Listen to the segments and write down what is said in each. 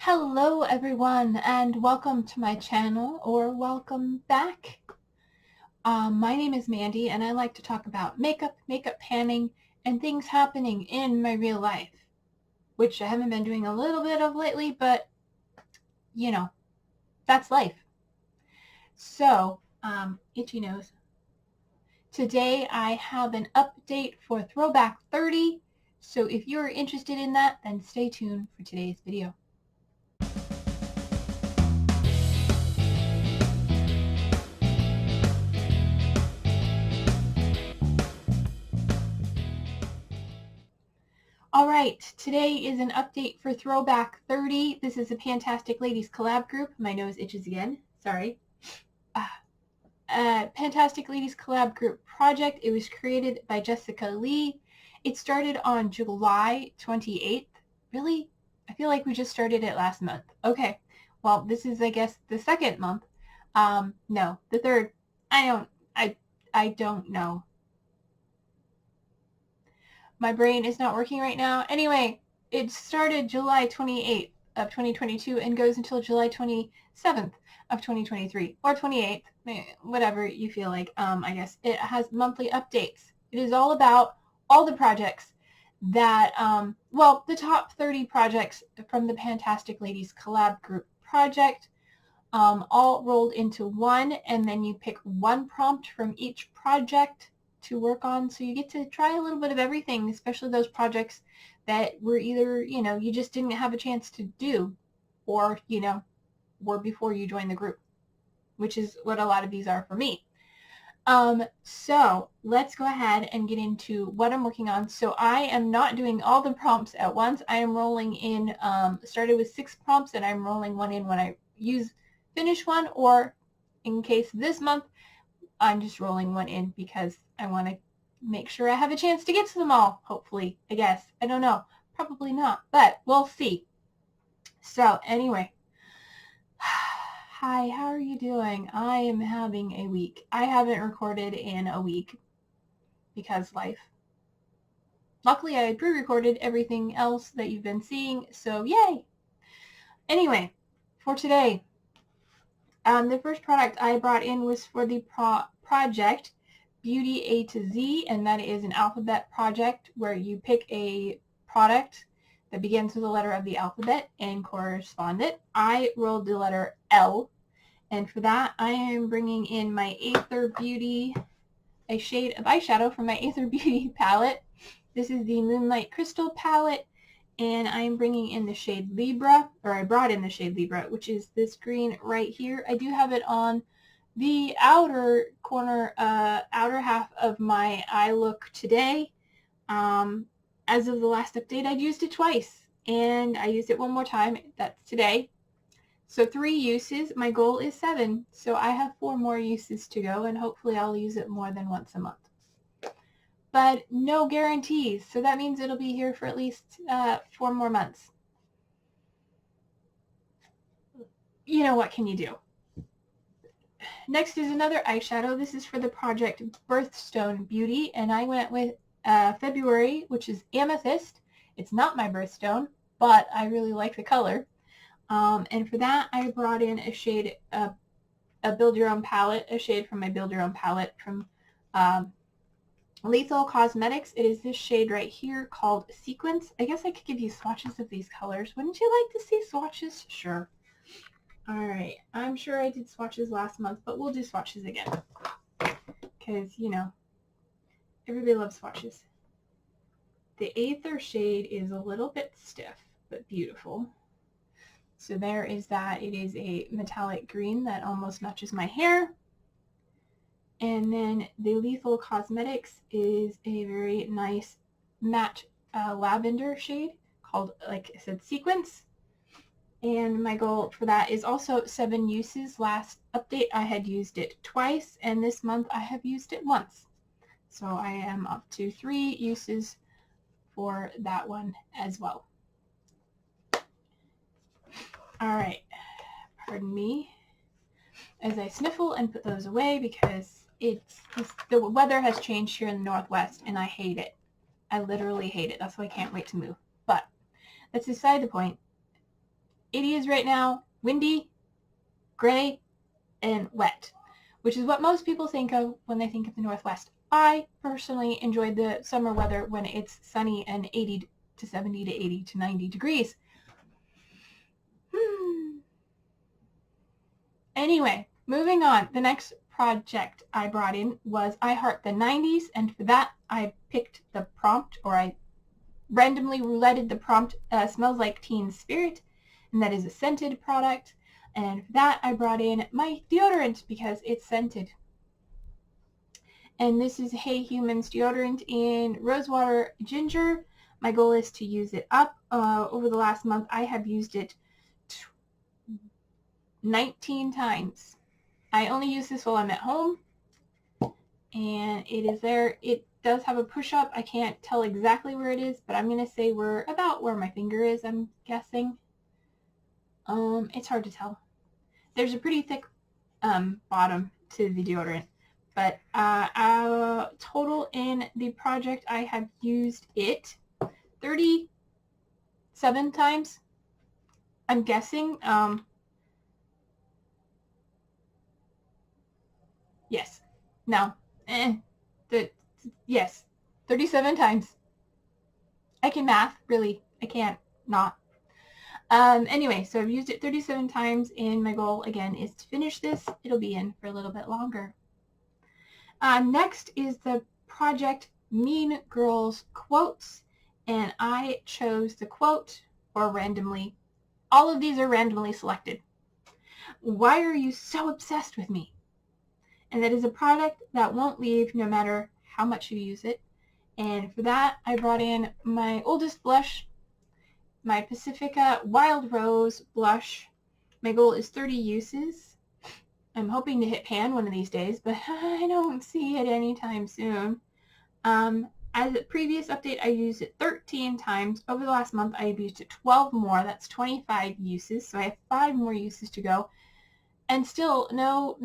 Hello everyone and welcome to my channel, or welcome back. My name is Mandy and I like to talk about makeup panning, and things happening in my real life, which I haven't been doing a little bit of lately, but you know, that's life. So, itchy nose. Today I have an update for Throwback 30, so if you're interested in that, then stay tuned for today's video. All right, today is an update for Throwback 30. This is a Pantastic Ladies Collab group. My nose itches again. Sorry. Pantastic Ladies Collab group project. It was created by Jessica Lee. It started on July 28th. Really? I feel like we just started it last month. Okay. Well, this is, I guess, the second month. No, the third. I don't know. My brain is not working right now. Anyway, it started July 28th of 2022 and goes until July 27th of 2023, or 28th, whatever you feel like. I guess it has monthly updates. It is all about all the projects that, well, the top 30 projects from the Pantastic Ladies Collab Group project, all rolled into one, and then you pick one prompt from each project to work on, so you get to try a little bit of everything, especially those projects that were either, you just didn't have a chance to do, or, were before you joined the group, which is what a lot of these are for me. So let's go ahead and get into what I'm working on. So I am not doing all the prompts at once. I am rolling in, started with 6 prompts, and I'm rolling one in when I finish one, or in case this month, I'm just rolling one in because I want to make sure I have a chance to get to them all, hopefully, I guess. I don't know. Probably not, but we'll see. So anyway, hi, how are you doing? I am having a week. I haven't recorded in a week because life. Luckily, I pre-recorded everything else that you've been seeing, so yay! Anyway, for today, the first product I brought in was for the project Beauty A to Z, and that is an alphabet project where you pick a product that begins with the letter of the alphabet and correspond it. I rolled the letter L, and for that I am bringing in my Aether Beauty, a shade of eyeshadow from my Aether Beauty palette. This is the Moonlight Crystal palette, and I'm bringing in the shade Libra, or I brought in the shade Libra, which is this green right here. I do have it on the outer corner, outer half of my eye look today. As of the last update, I'd used it twice, and I used it one more time. That's today. So 3 uses. My goal is 7, so I have 4 more uses to go, and hopefully I'll use it more than once a month. But no guarantees, so that means it'll be here for at least 4 more months. You know, what can you do? Next is another eyeshadow. This is for the project Birthstone Beauty, and I went with February, which is Amethyst. It's not my birthstone, but I really like the color. And for that, I brought in a shade, a Build Your Own palette, a shade from my Build Your Own palette from Lethal Cosmetics. It is this shade right here called Sequence. I guess I could give you swatches of these colors. Wouldn't you like to see swatches? Sure. Alright, I'm sure I did swatches last month, but we'll do swatches again. Because, everybody loves swatches. The Aether shade is a little bit stiff, but beautiful. So there is that. It is a metallic green that almost matches my hair. And then the Lethal Cosmetics is a very nice matte lavender shade called, like I said, Sequence. And my goal for that is also 7 uses. Last update I had used it twice, and this month I have used it once. So I am up to 3 uses for that one as well. Alright, pardon me as I sniffle and put those away because the weather has changed here in the Northwest, and I hate it. I literally hate it. That's why I can't wait to move. But that's beside the point. It is right now windy, gray, and wet, which is what most people think of when they think of the Northwest. I personally enjoyed the summer weather when it's sunny and 80 to 70 to 80 to 90 degrees. Anyway, moving on. The next project I brought in was I Heart the 90s, and for that I picked the prompt, or I randomly rouletted the prompt, Smells Like Teen Spirit, and that is a scented product. And for that I brought in my deodorant because it's scented. And this is Hey Humans deodorant in Rosewater Ginger. My goal is to use it up. Over the last month I have used it 19 times. I only use this while I'm at home, and it is there. It does have a push-up. I can't tell exactly where it is, but I'm going to say we're about where my finger is, I'm guessing. It's hard to tell. There's a pretty thick bottom to the deodorant, but total in the project I have used it 37 times, I'm guessing. Yes. No. Yes. 37 times. I can math, really. I can't not. Anyway, so I've used it 37 times, and my goal, again, is to finish this. It'll be in for a little bit longer. Next is the project Mean Girls Quotes, and I chose the quote, or randomly. All of these are randomly selected. Why are you so obsessed with me? And that is a product that won't leave no matter how much you use it. And for that, I brought in my oldest blush, my Pacifica Wild Rose blush. My goal is 30 uses. I'm hoping to hit pan one of these days, but I don't see it anytime soon. As a previous update, I used it 13 times. Over the last month, I have used it 12 more. That's 25 uses, so I have 5 more uses to go. And still, no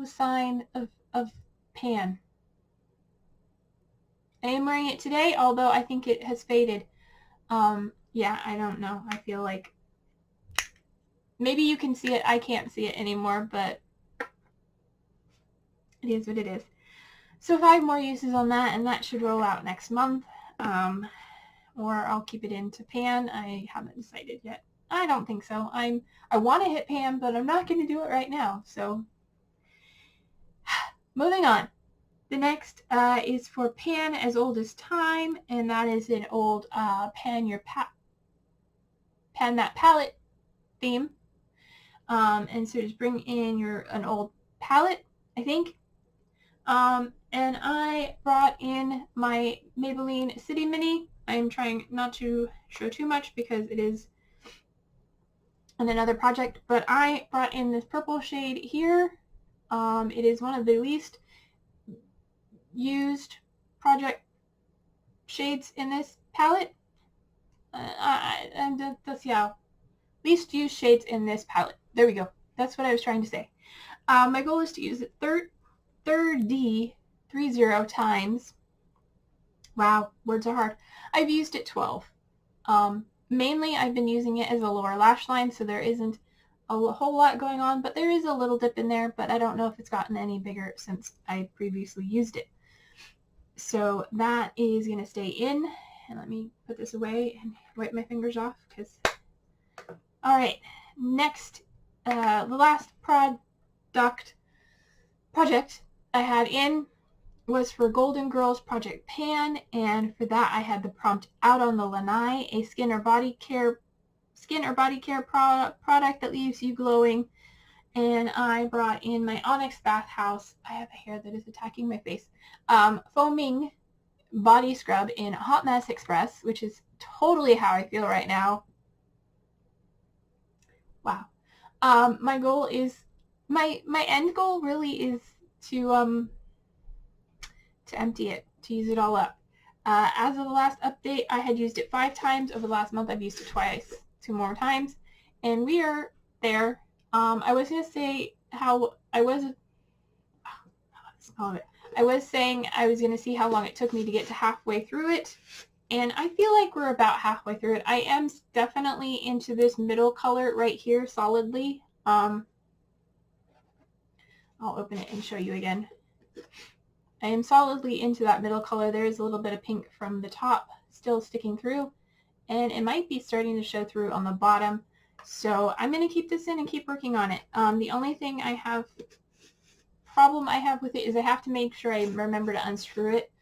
sign of pan. I am wearing it today, although I think it has faded. Yeah, I don't know. I feel like maybe you can see it. I can't see it anymore, but it is what it is. So 5 more uses on that, and that should roll out next month. Or I'll keep it into pan. I haven't decided yet. I don't think so. I want to hit pan, but I'm not going to do it right now. So moving on. The next is for pan as old as time, and that is an old pan that palette theme. And so just bring in an old palette, I think. And I brought in my Maybelline City Mini. I'm trying not to show too much because it is in another project, but I brought in this purple shade here. It is one of the least used project shades in this palette. Least used shades in this palette. There we go. That's what I was trying to say. My goal is to use it 30 times. Wow, words are hard. I've used it 12. Mainly I've been using it as a lower lash line, so there isn't a whole lot going on, but there is a little dip in there, but I don't know if it's gotten any bigger since I previously used it. So that is going to stay in, and let me put this away and wipe my fingers off, because... Alright, next, the last project I had in was for Golden Girls Project Pan, and for that I had the prompt Out on the Lanai, a skin or body care product that leaves you glowing. And I brought in my Onyx Bathhouse. I have a hair that is attacking my face. Foaming body scrub in Hot Mess Express, which is totally how I feel right now. Wow. My goal is, my end goal really is to empty it, to use it all up. As of the last update, I had used it 5 times. Over the last month, I've used it twice, 2 more times, and we are there. I was going to say how I was saying I was going to see how long it took me to get to halfway through it. And I feel like we're about halfway through it. I am definitely into this middle color right here solidly. I'll open it and show you again. I am solidly into that middle color. There is a little bit of pink from the top still sticking through, and it might be starting to show through on the bottom. So I'm going to keep this in and keep working on it. The only thing problem I have with it is I have to make sure I remember to unscrew it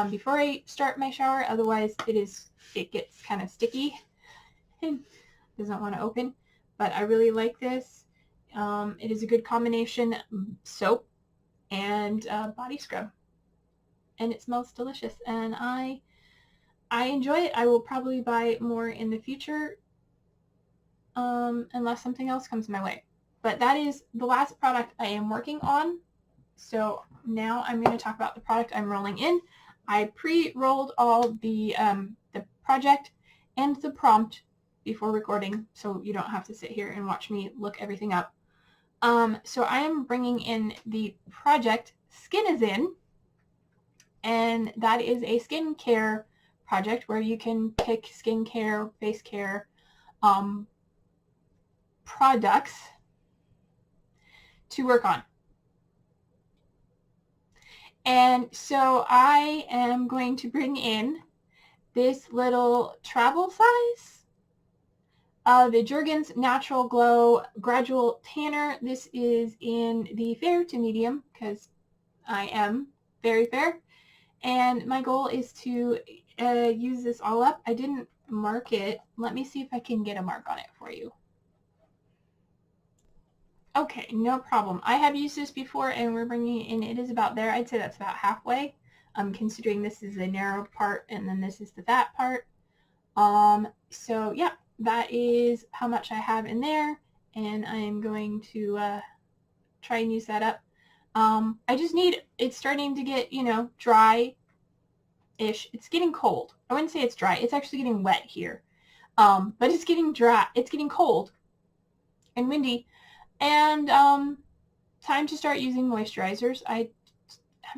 before I start my shower. Otherwise it gets kind of sticky and doesn't want to open. But I really like this. It is a good combination soap and body scrub, and it smells delicious, and I enjoy it. I will probably buy more in the future unless something else comes my way. But that is the last product I am working on. So now I'm going to talk about the product I'm rolling in. I pre-rolled all the project and the prompt before recording, so you don't have to sit here and watch me look everything up. So I am bringing in the project Skin is In, and that is a skincare project where you can pick skincare, face care products to work on. And so I am going to bring in this little travel size the Jergens Natural Glow Gradual Tanner. This is in the fair to medium because I am very fair. And my goal is to use this all up. I didn't mark it. Let me see if I can get a mark on it for you. Okay, no problem. I have used this before and we're bringing it in. It is about there. I'd say that's about halfway. Considering this is the narrow part and then this is the fat part. So yeah, that is how much I have in there, and I am going to try and use that up. I just need, it's starting to get, dry-ish. It's getting cold. I wouldn't say it's dry. It's actually getting wet here. But it's getting dry. It's getting cold and windy. And time to start using moisturizers. I'm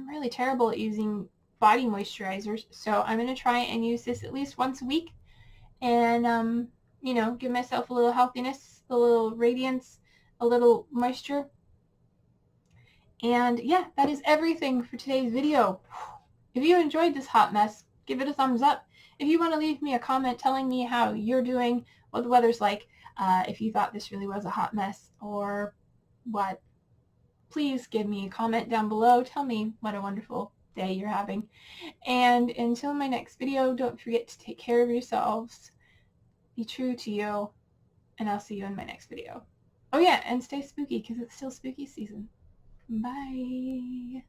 really terrible at using body moisturizers, so I'm going to try and use this at least once a week and, give myself a little healthiness, a little radiance, a little moisture. And yeah, that is everything for today's video. If you enjoyed this hot mess, give it a thumbs up. If you want to leave me a comment telling me how you're doing, what the weather's like, if you thought this really was a hot mess or what, please give me a comment down below. Tell me what a wonderful day you're having. And until my next video, don't forget to take care of yourselves, be true to you, and I'll see you in my next video. Oh yeah, and stay spooky because it's still spooky season. Bye.